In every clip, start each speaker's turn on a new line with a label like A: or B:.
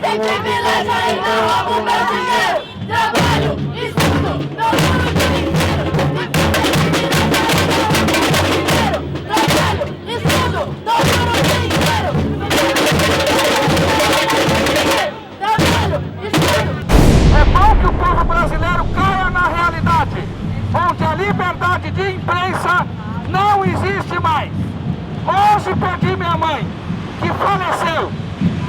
A: tem privilégio aí não arruma dinheiro. Trabalho, estudo, não duro de dinheiro. Trabalho, estudo, não duro de dinheiro. Trabalho, estudo.
B: É bom que o povo brasileiro caia na realidade, onde a liberdade de imprensa não existe mais. Hoje perdi minha mãe, que faleceu.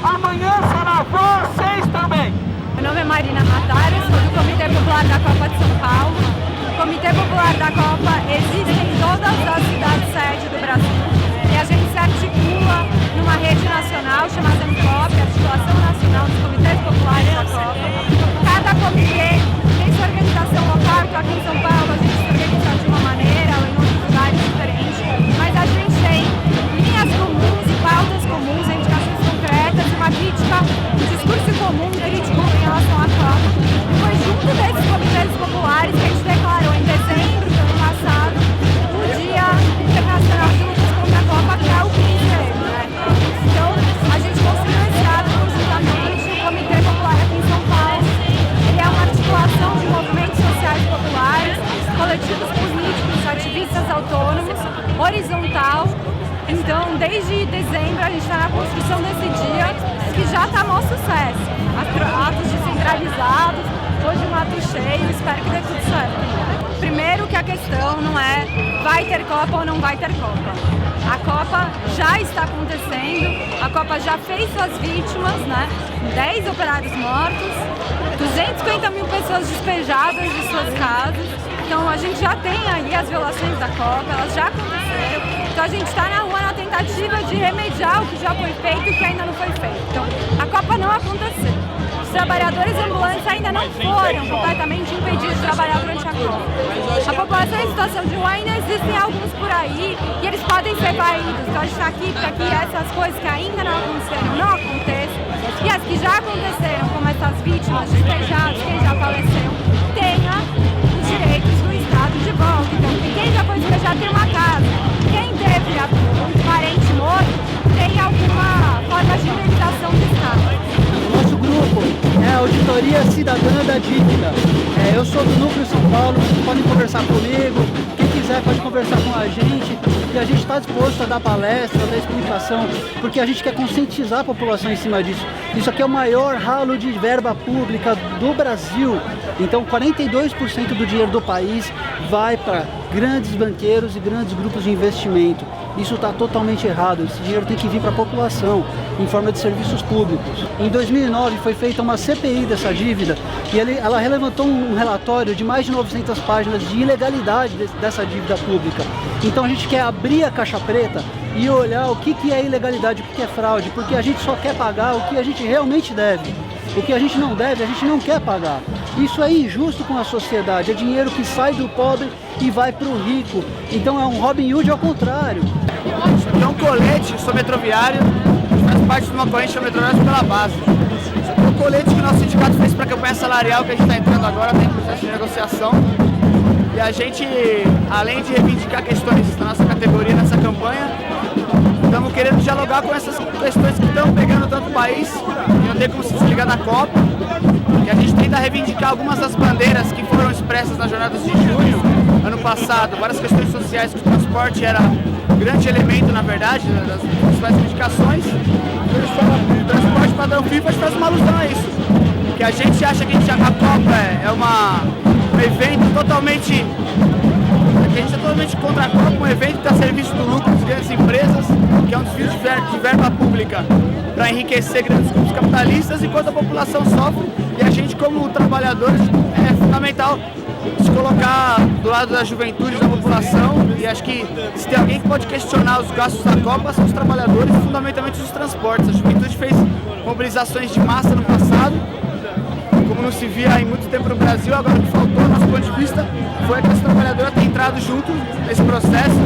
B: Amanhã será vocês também.
C: Meu nome é Marina Matara, sou do Comitê Popular da Copa de São Paulo. O Comitê Popular da Copa existe em todas as cidades sede do Brasil e a gente se articula numa rede nacional chamada ANCOP, Articulação Nacional dos Comitês Populares da Copa. Cada comitê tem sua organização local, então aqui em São Paulo a gente se organiza de uma maneira ou em outros lugares diferentes, mas a gente tem linhas comuns e pautas comuns, indicações concretas, uma crítica, um discurso comum crítico em relação à Copa. Foi junto desses comitês populares que a gente declarou em dezembro do ano passado o Dia Internacional de Lutas contra a Copa, que é o 15 de abril, né? Então, a gente construiu esse ato conjuntamente, o Comitê Popular aqui em São Paulo. Ele é uma articulação de movimentos sociais populares, coletivos políticos, ativistas autônomos, horizontal. Então, desde dezembro, a gente está na construção desse dia, que já está maior sucesso. Atos descentralizados, hoje um ato cheio, espero que dê tudo certo. Primeiro que a questão não é vai ter Copa ou não vai ter Copa. A Copa já está acontecendo, a Copa já fez suas vítimas, né? 10 operários mortos, 250 mil pessoas despejadas de suas casas. Então a gente já tem aí as violações da Copa, elas já aconteceram. Então a gente está na rua na tentativa de remediar o que já foi feito e o que ainda não foi feito. Então a Copa não aconteceu. Os trabalhadores ambulantes ainda não foram completamente impedidos de trabalhar durante a Copa. A população em situação de rua ainda existem alguns por aí e eles podem ser varridos. Então a gente está aqui para que essas coisas que ainda não aconteceram não aconteçam. E as que já aconteceram, como essas vítimas despejadas, quem já faleceu, tenha os direitos do Estado de volta. Então quem já foi despejado tem uma casa. Quem teve um parente morto tem alguma forma de indenização do Estado.
D: Nosso grupo é a Auditoria Cidadã da Dívida. Eu sou do Núcleo São Paulo, vocês podem conversar comigo, quem quiser pode conversar com a gente e a gente está disposto a dar palestra, a dar explicação, porque a gente quer conscientizar a população em cima disso. Isso aqui é o maior ralo de verba pública do Brasil, então 42% do dinheiro do país vai para grandes banqueiros e grandes grupos de investimento. Isso está totalmente errado, esse dinheiro tem que vir para a população, em forma de serviços públicos. Em 2009 foi feita uma CPI dessa dívida e ela levantou um relatório de mais de 900 páginas de ilegalidade dessa dívida pública. Então a gente quer abrir a caixa preta e olhar o que é ilegalidade, o que é fraude, porque a gente só quer pagar o que a gente realmente deve. O que a gente não deve, a gente não quer pagar. Isso é injusto com a sociedade, é dinheiro que sai do pobre e vai para o rico. Então é um Robin Hood ao contrário.
E: Isso aqui é um colete, sou metroviário, faz parte de uma corrente metroviária pela base. Isso aqui é um colete que o nosso sindicato fez para a campanha salarial que a gente está entrando agora, tem processo de negociação. E a gente, além de reivindicar questões da nossa categoria nessa campanha, estamos querendo dialogar com essas questões que estão pegando tanto o país, e não tem como se desligar da Copa. E a gente tenta reivindicar algumas das bandeiras que foram expressas nas jornadas de junho, ano passado, várias questões sociais, que o transporte era um grande elemento, na verdade, das principais reivindicações. O transporte padrão FIFA faz uma alusão a isso. Que a gente acha que a Copa é um evento totalmente... A gente é totalmente contra a Copa, um evento que está a serviço do lucro das grandes empresas, que é um desvio de verba pública para enriquecer grandes grupos capitalistas, enquanto a população sofre. E a gente, como trabalhadores, é fundamental se colocar do lado da juventude, da população. E acho que se tem alguém que pode questionar os gastos da Copa, são os trabalhadores e fundamentalmente os transportes. A juventude fez mobilizações de massa no passado, como não se via em muito tempo no Brasil. Agora o que faltou, do nosso ponto de vista, foi a classe trabalhadora ter entrado junto nesse processo,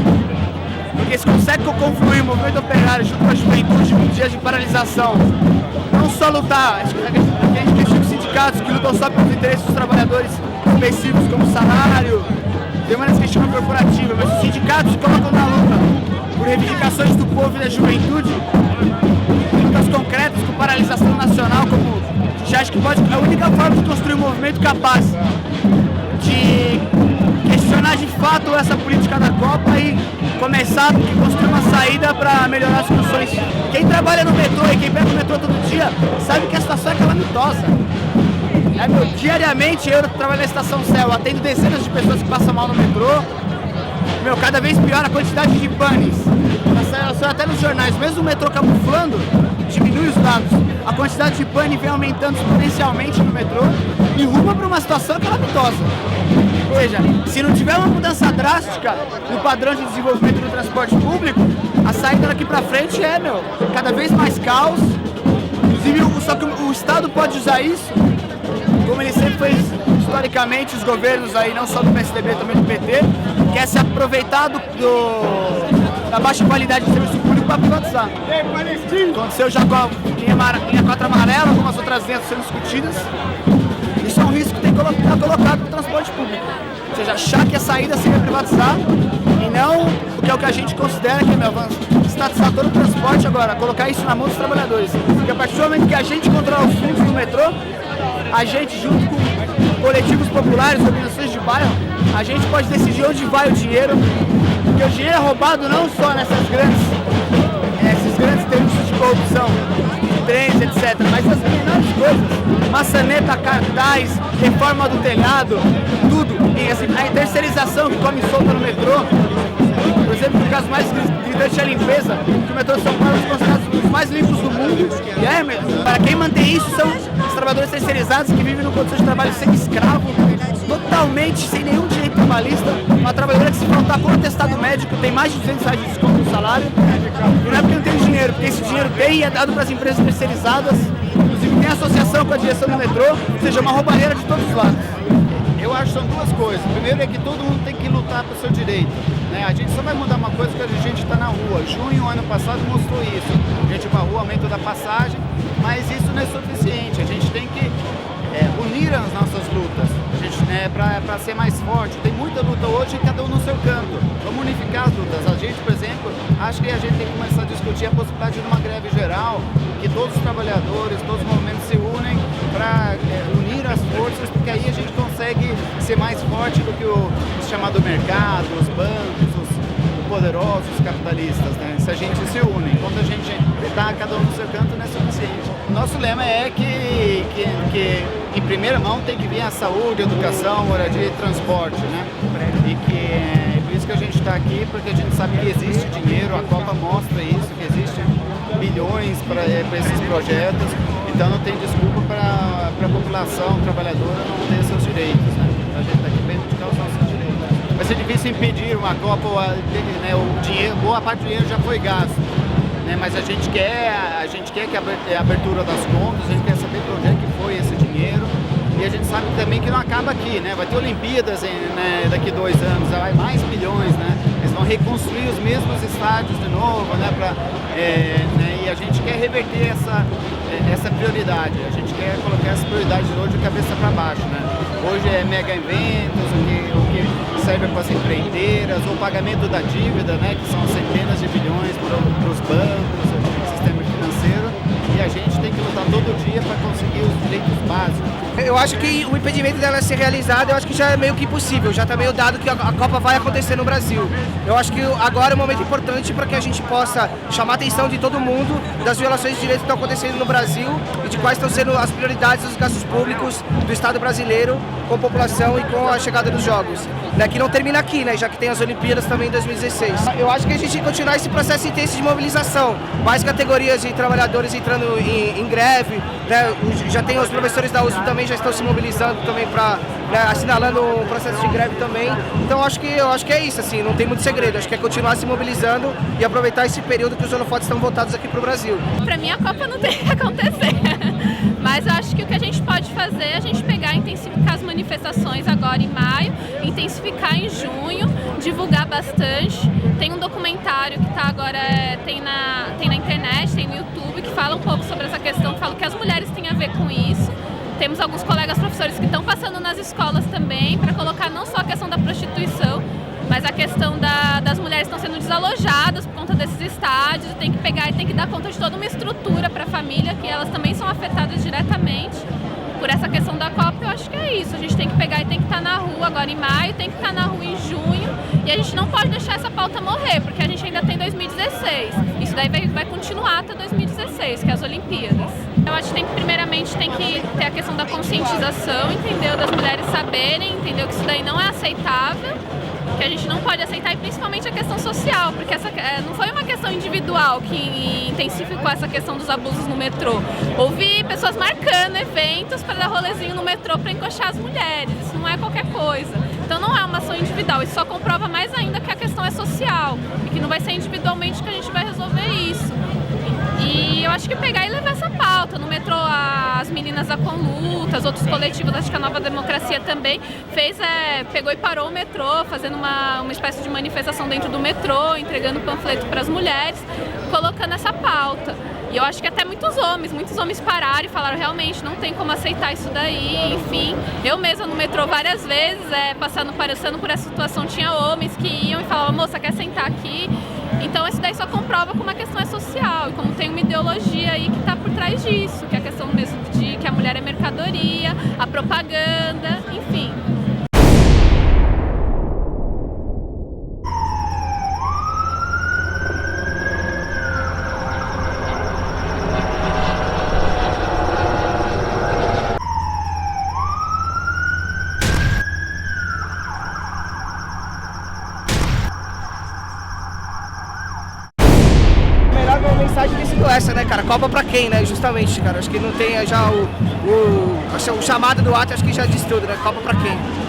E: porque se consegue confluir o movimento operário junto com a juventude em dias de paralisação, não só lutar, a gente tem os sindicatos que lutam só pelos interesses dos trabalhadores específicos, como salário, tem uma questão corporativa, mas os sindicatos se colocam na luta por reivindicações do povo e da juventude, as concretas, com paralisação nacional, como a gente acha que pode, a única forma de construir um movimento capaz de questionar de fato essa política da Copa e começar a construir uma saída para melhorar as condições. Quem trabalha no metrô e quem pega o metrô todo dia sabe que a situação é calamitosa. Diariamente eu trabalho na Estação Céu, atendo dezenas de pessoas que passam mal no metrô. Cada vez pior a quantidade de panes. Até nos jornais, mesmo o metrô camuflando, diminui os dados. A quantidade de pane vem aumentando exponencialmente no metrô e ruma para uma situação calamitosa. Ou seja, se não tiver uma mudança drástica no padrão de desenvolvimento do transporte público, a saída daqui para frente é, cada vez mais caos. Inclusive, só que o Estado pode usar isso, como ele sempre fez historicamente, os governos aí, não só do PSDB, também do PT, quer se aproveitar da baixa qualidade do serviço público para privatizar. Aconteceu já com a linha 4 amarela, algumas outras linhas sendo discutidas. Isso é um risco que tem que estar colocado no transporte público. Ou seja, achar que a saída seria privatizar e não o que a gente considera que é estatizar todo o transporte agora, colocar isso na mão dos trabalhadores. Porque a partir do momento que a gente controla os fluxos do metrô, a gente, junto com coletivos populares, organizações de bairro, a gente pode decidir onde vai o dinheiro, porque o dinheiro é roubado não só esses grandes serviços de corrupção, trens, etc., mas as menores coisas, maçaneta, cartaz, reforma do telhado, tudo. E assim, a terceirização que come solta no metrô, por exemplo, no caso mais gritante é a limpeza, que o metrô de São Paulo é considerado os mais limpos do mundo. Para quem mantém isso são os trabalhadores terceirizados que vivem numa condição de trabalho sem escravo, totalmente sem nenhum direito trabalhista. Uma trabalhadora que, se faltar com o atestado médico, tem mais de R$200 de desconto no salário. E não é porque não tem dinheiro, porque esse dinheiro tem e é dado para as empresas terceirizadas. Inclusive tem associação com a direção do metrô, ou seja, uma roubalheira de todos os lados.
F: Eu acho que são duas coisas. Primeiro é que todo mundo tem que lutar pelo seu direito. A gente só vai mudar uma coisa quando a gente está na rua. Junho, ano passado, mostrou isso. A gente vai na rua, aumento da passagem, mas isso não é suficiente. A gente tem que unir as nossas lutas, para ser mais forte. Tem muita luta hoje, cada um no seu canto. Vamos unificar as lutas. A gente, por exemplo, acho que a gente tem que começar a discutir a possibilidade de uma greve geral, que todos os trabalhadores, todos os movimentos se unem para unir as forças, porque aí a gente consegue ser mais forte do que o chamado mercado, os bancos, os poderosos capitalistas, se a gente se une. Quando a gente está cada um no seu canto, não é suficiente. O nosso lema é que em primeira mão tem que vir a saúde, educação, moradia e transporte, E que é por isso que a gente está aqui, porque a gente sabe que existe dinheiro, a Copa mostra isso, que existe bilhões para esses projetos, então não tem desculpa para a população trabalhadora não ter seus direitos, A gente está aqui para reivindicar os nossos direitos. Vai ser difícil impedir uma Copa, o dinheiro, boa parte do dinheiro já foi gasto, mas a gente quer que a abertura das contas, a gente quer saber para onde é que foi esse dinheiro. E a gente sabe também que não acaba aqui, Vai ter Olimpíadas daqui 2 anos, vai mais bilhões, Eles vão reconstruir os mesmos estádios de novo, E a gente quer reverter essa prioridade. A gente quer colocar essa prioridade hoje de cabeça para baixo, Hoje é mega eventos, o que serve para as empreiteiras, o pagamento da dívida, que são centenas de bilhões para os bancos, o sistema financeiro. E a gente tem que lutar todo dia para conseguir os direitos básicos.
G: Eu acho que o impedimento dela ser realizada, eu acho que já é meio que impossível, já está meio dado que a Copa vai acontecer no Brasil. Eu acho que agora é um momento importante para que a gente possa chamar a atenção de todo mundo das violações de direitos que estão acontecendo no Brasil e de quais estão sendo as prioridades dos gastos públicos do Estado brasileiro com a população e com a chegada dos Jogos. Que não termina aqui, já que tem as Olimpíadas também em 2016. Eu acho que a gente tem que continuar esse processo intenso de mobilização, mais categorias de trabalhadores entrando em greve, já tem os professores da USP também já estão se mobilizando também para assinalando um processo de greve também. Então eu acho que é isso, assim, não tem muito segredo. Acho que é continuar se mobilizando e aproveitar esse período que os holofotes estão voltados aqui para o Brasil.
C: Para mim a Copa não tem que acontecer, mas eu acho que o que a gente pode fazer é a gente pegar e intensificar as manifestações agora em maio, intensificar em junho, divulgar bastante. Tem um documentário que tá agora, tem na internet, tem no YouTube, que fala um pouco sobre essa questão, fala que as mulheres têm a ver com isso. Temos alguns colegas professores que estão passando nas escolas também para colocar não só a questão da prostituição, mas a questão das mulheres que estão sendo desalojadas por conta desses estádios, tem que pegar e tem que dar conta de toda uma estrutura para a família, que elas também são afetadas diretamente por essa questão da Copa. Eu acho que é isso, a gente tem que pegar e tem que estar na rua agora em maio, tem que estar na rua em junho, e a gente não pode deixar essa pauta morrer, porque a gente ainda tem 2016, isso daí vai continuar até 2016, que é as Olimpíadas. Eu acho que primeiramente tem que ter a questão da conscientização, entendeu? Das mulheres saberem, entendeu? Que isso daí não é aceitável, que a gente não pode aceitar, e principalmente a questão social, porque não foi uma questão individual que intensificou essa questão dos abusos no metrô. Houve pessoas marcando eventos para dar rolezinho no metrô para encoxar as mulheres, isso não é qualquer coisa. Então não é uma ação individual, isso só comprova mais ainda que a questão é social e que não vai ser individualmente que a gente vai resolver isso. E eu acho que pegar e levar essa pauta no metrô, as meninas da Conlutas, outros coletivos, acho que a Nova Democracia também pegou e parou o metrô, fazendo uma espécie de manifestação dentro do metrô, entregando panfleto para as mulheres, colocando essa pauta. E eu acho que até muitos homens pararam e falaram, realmente não tem como aceitar isso daí, enfim. Eu mesma no metrô várias vezes, passando por essa situação, tinha homens que iam e falavam, moça, quer sentar aqui? Então isso daí só comprova como a questão é social e como tem uma ideologia aí que está por trás disso, que é a questão mesmo de que a mulher é mercadoria, a propaganda, enfim.
G: A mensagem tem sido essa, né, cara? Copa pra quem, né? Justamente, cara. Acho que não tem já o chamado do ato, acho que já diz tudo, né? Copa pra quem?